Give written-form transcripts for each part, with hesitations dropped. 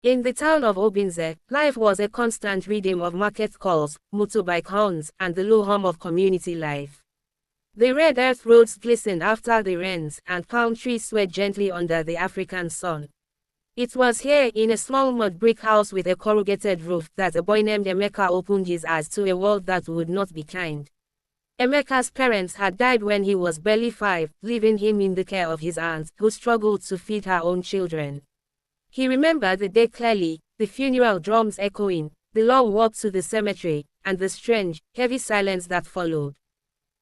In the town of Obinze, life was a constant rhythm of market calls, motorbike horns, and the low hum of community life. The red earth roads glistened after the rains, and palm trees swayed gently under the African sun. It was here, in a small mud brick house with a corrugated roof, that a boy named Emeka opened his eyes to a world that would not be kind. Emeka's parents had died when he was barely 5, leaving him in the care of his aunt, who struggled to feed her own children. He remembered the day clearly, the funeral drums echoing, the long walk to the cemetery, and the strange, heavy silence that followed.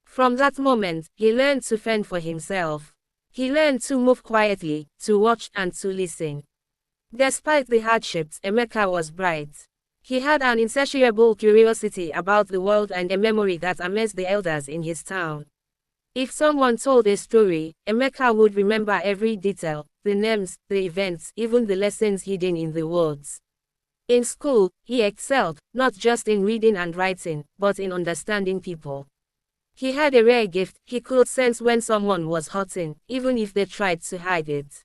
From that moment, he learned to fend for himself. He learned to move quietly, to watch and to listen. Despite the hardships, Emeka was bright. He had an insatiable curiosity about the world and a memory that amazed the elders in his town. If someone told a story, Emeka would remember every detail, the names, the events, even the lessons hidden in the words. In school, he excelled, not just in reading and writing, but in understanding people. He had a rare gift. He could sense when someone was hurting, even if they tried to hide it.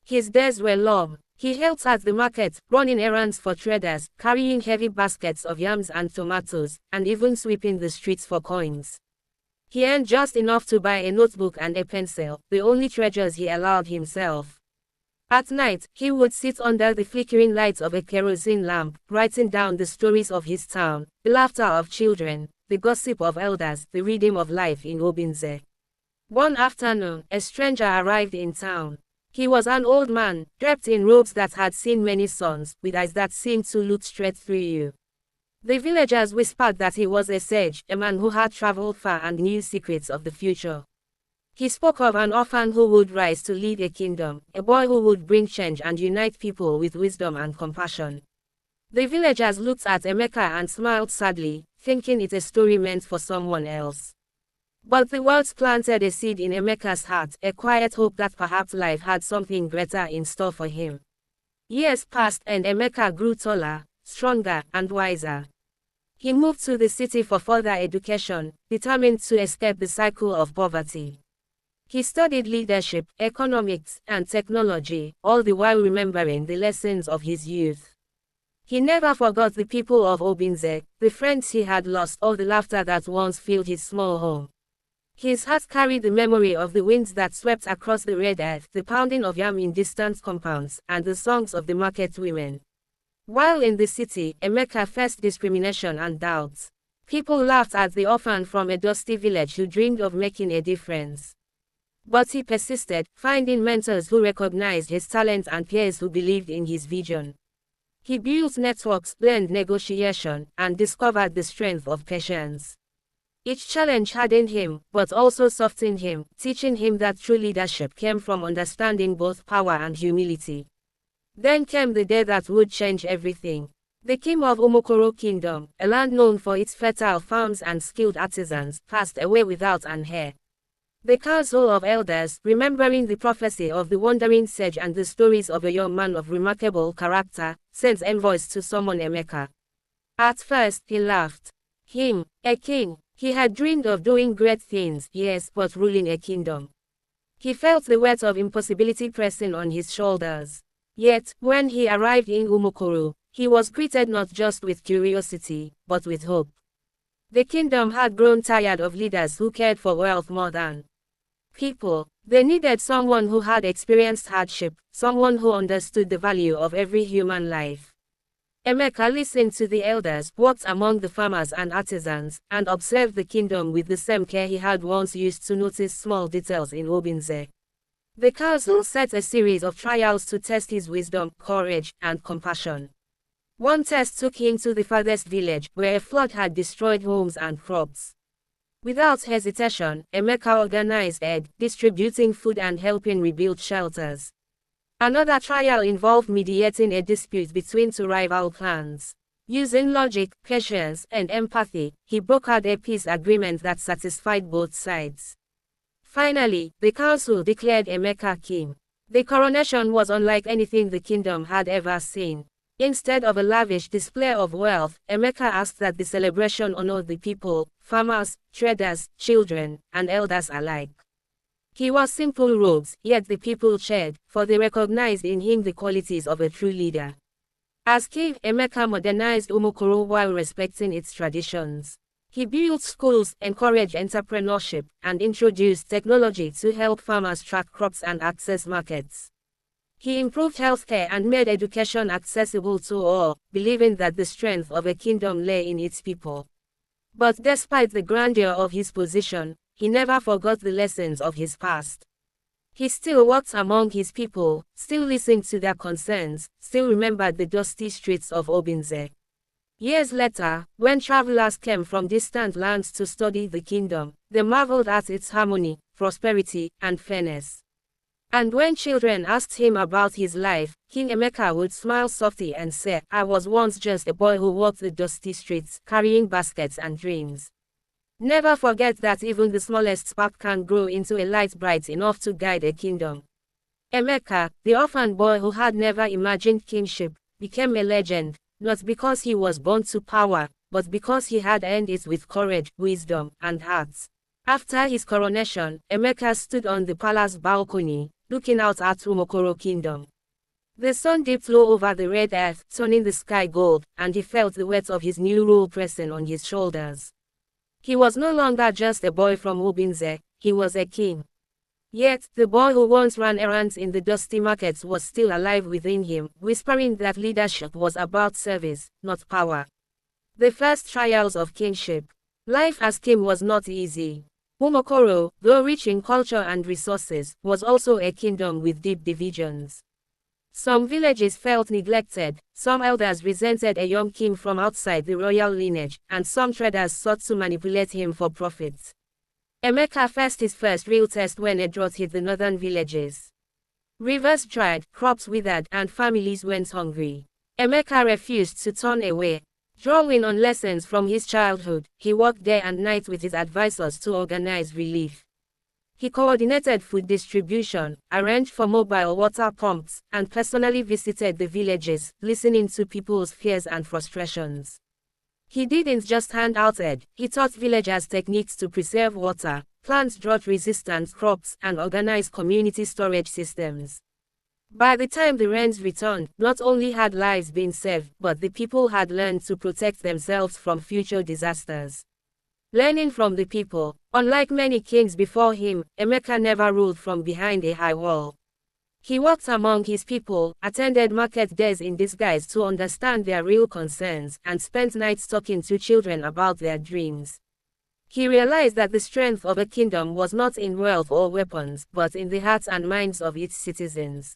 His days were long. He helped at the market, running errands for traders, carrying heavy baskets of yams and tomatoes, and even sweeping the streets for coins. He earned just enough to buy a notebook and a pencil, the only treasures he allowed himself. At night, he would sit under the flickering lights of a kerosene lamp, writing down the stories of his town, the laughter of children, the gossip of elders, the rhythm of life in Obinze. One afternoon, a stranger arrived in town. He was an old man, draped in robes that had seen many suns, with eyes that seemed to look straight through you. The villagers whispered that he was a sage, a man who had traveled far and knew secrets of the future. He spoke of an orphan who would rise to lead a kingdom, a boy who would bring change and unite people with wisdom and compassion. The villagers looked at Emeka and smiled sadly, thinking it a story meant for someone else. But the words planted a seed in Emeka's heart, a quiet hope that perhaps life had something greater in store for him. Years passed and Emeka grew taller, stronger, and wiser. He moved to the city for further education, determined to escape the cycle of poverty. He studied leadership, economics, and technology, all the while remembering the lessons of his youth. He never forgot the people of Obinze, the friends he had lost, or the laughter that once filled his small home. His heart carried the memory of the winds that swept across the red earth, the pounding of yam in distant compounds, and the songs of the market women. While in the city, Emeka faced discrimination and doubts. People laughed at the orphan from a dusty village who dreamed of making a difference. But he persisted, finding mentors who recognized his talent and peers who believed in his vision. He built networks, learned negotiation, and discovered the strength of patience. Each challenge hardened him, but also softened him, teaching him that true leadership came from understanding both power and humility. Then came the day that would change everything. The King of Umokoro Kingdom, a land known for its fertile farms and skilled artisans, passed away without an heir. The council of elders, remembering the prophecy of the wandering sage and the stories of a young man of remarkable character, sent envoys to summon Emeka. At first, he laughed. Him, a king. He had dreamed of doing great things, yes, but ruling a kingdom. He felt the weight of impossibility pressing on his shoulders. Yet, when he arrived in Umokoro, he was greeted not just with curiosity, but with hope. The kingdom had grown tired of leaders who cared for wealth more than people. They needed someone who had experienced hardship, someone who understood the value of every human life. Emeka listened to the elders, walked among the farmers and artisans, and observed the kingdom with the same care he had once used to notice small details in Obinze. The council set a series of trials to test his wisdom, courage, and compassion. One test took him to the farthest village, where a flood had destroyed homes and crops. Without hesitation, Emeka organized aid, distributing food and helping rebuild shelters. Another trial involved mediating a dispute between two rival clans. Using logic, patience, and empathy, he brokered a peace agreement that satisfied both sides. Finally, the council declared Emeka king. The coronation was unlike anything the kingdom had ever seen. Instead of a lavish display of wealth, Emeka asked that the celebration honor the people, farmers, traders, children, and elders alike. He wore simple robes, yet the people cheered, for they recognized in him the qualities of a true leader. As king, Emeka modernized Umukoro while respecting its traditions. He built schools, encouraged entrepreneurship, and introduced technology to help farmers track crops and access markets. He improved healthcare and made education accessible to all, believing that the strength of a kingdom lay in its people. But despite the grandeur of his position, he never forgot the lessons of his past. He still walked among his people, still listened to their concerns, still remembered the dusty streets of Obinze. Years later, when travelers came from distant lands to study the kingdom, they marveled at its harmony, prosperity, and fairness. And when children asked him about his life, King Emeka would smile softly and say, "I was once just a boy who walked the dusty streets, carrying baskets and dreams." Never forget that even the smallest spark can grow into a light bright enough to guide a kingdom. Emeka, the orphan boy who had never imagined kingship, became a legend, not because he was born to power, but because he had earned it with courage, wisdom, and heart. After his coronation, Emeka stood on the palace balcony, looking out at Umukoro Kingdom. The sun dipped low over the red earth, turning the sky gold, and he felt the weight of his new rule pressing on his shoulders. He was no longer just a boy from Obinze, he was a king. Yet, the boy who once ran errands in the dusty markets was still alive within him, whispering that leadership was about service, not power. The first trials of kingship. Life as king was not easy. Umukoro, though rich in culture and resources, was also a kingdom with deep divisions. Some villages felt neglected, some elders resented a young king from outside the royal lineage, and some traders sought to manipulate him for profits. Emeka faced his first real test when a drought hit the northern villages. Rivers dried, crops withered, and families went hungry. Emeka refused to turn away. Drawing on lessons from his childhood, he worked day and night with his advisors to organize relief. He coordinated food distribution, arranged for mobile water pumps, and personally visited the villages, listening to people's fears and frustrations. He didn't just hand out aid, he taught villagers techniques to preserve water, plant drought-resistant crops, and organize community storage systems. By the time the rains returned, not only had lives been saved, but the people had learned to protect themselves from future disasters. Learning from the people, unlike many kings before him, Emeka never ruled from behind a high wall. He walked among his people, attended market days in disguise to understand their real concerns, and spent nights talking to children about their dreams. He realized that the strength of a kingdom was not in wealth or weapons, but in the hearts and minds of its citizens.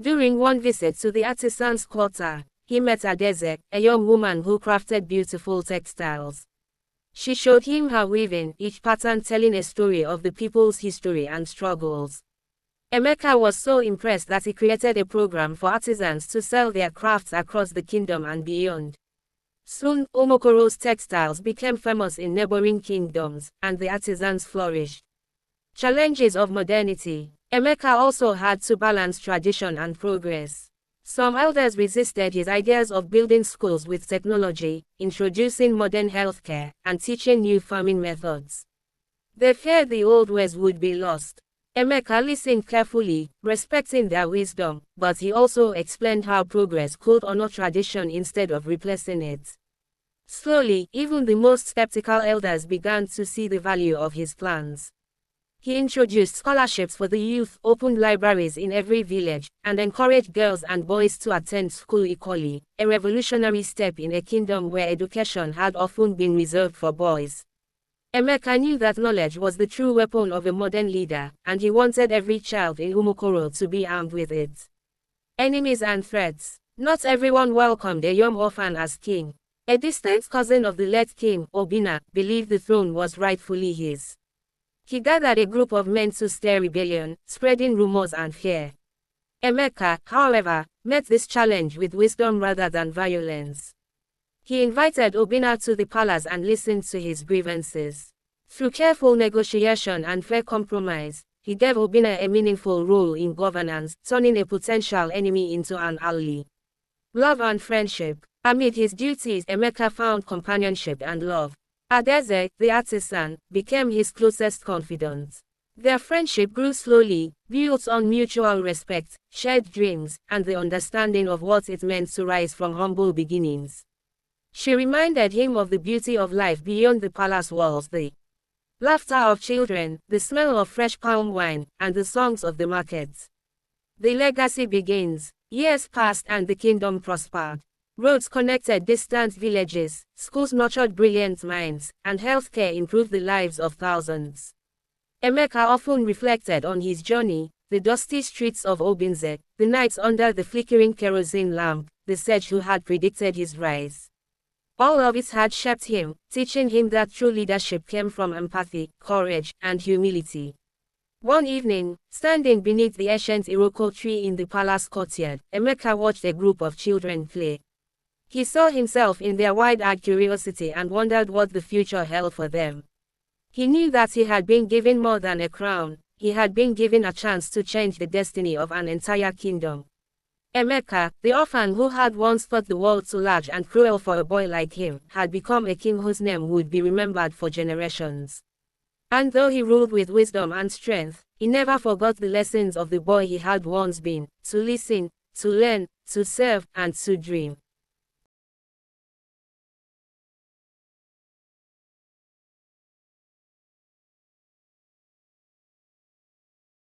During one visit to the artisans' quarter, he met Adaeze, a young woman who crafted beautiful textiles. She showed him her weaving, each pattern telling a story of the people's history and struggles. Emeka was so impressed that he created a program for artisans to sell their crafts across the kingdom and beyond. Soon, Umukoro's textiles became famous in neighboring kingdoms, and the artisans flourished. Challenges of modernity. Emeka also had to balance tradition and progress. Some elders resisted his ideas of building schools with technology, introducing modern healthcare, and teaching new farming methods. They feared the old ways would be lost. Emeka listened carefully, respecting their wisdom, but he also explained how progress could honor tradition instead of replacing it. Slowly, even the most skeptical elders began to see the value of his plans. He introduced scholarships for the youth, opened libraries in every village, and encouraged girls and boys to attend school equally, a revolutionary step in a kingdom where education had often been reserved for boys. Emeka knew that knowledge was the true weapon of a modern leader, and he wanted every child in Umukoro to be armed with it. Enemies and threats. Not everyone welcomed a young orphan as king. A distant cousin of the late King Obinze believed the throne was rightfully his. He gathered a group of men to stir rebellion, spreading rumors and fear. Emeka, however, met this challenge with wisdom rather than violence. He invited Obinze to the palace and listened to his grievances. Through careful negotiation and fair compromise, he gave Obinze a meaningful role in governance, turning a potential enemy into an ally. Love and friendship. Amid his duties, Emeka found companionship and love. Adaeze, the artisan, became his closest confidant. Their friendship grew slowly, built on mutual respect, shared dreams, and the understanding of what it meant to rise from humble beginnings. She reminded him of the beauty of life beyond the palace walls, the laughter of children, the smell of fresh palm wine, and the songs of the markets. The legacy begins. Years passed and the kingdom prospered. Roads connected distant villages, schools nurtured brilliant minds, and healthcare improved the lives of thousands. Emeka often reflected on his journey, the dusty streets of Obinze, the nights under the flickering kerosene lamp, the sage who had predicted his rise. All of it had shaped him, teaching him that true leadership came from empathy, courage, and humility. One evening, standing beneath the ancient Iroko tree in the palace courtyard, Emeka watched a group of children play. He saw himself in their wide-eyed curiosity and wondered what the future held for them. He knew that he had been given more than a crown, he had been given a chance to change the destiny of an entire kingdom. Emeka, the orphan who had once thought the world too large and cruel for a boy like him, had become a king whose name would be remembered for generations. And though he ruled with wisdom and strength, he never forgot the lessons of the boy he had once been: to listen, to learn, to serve, and to dream.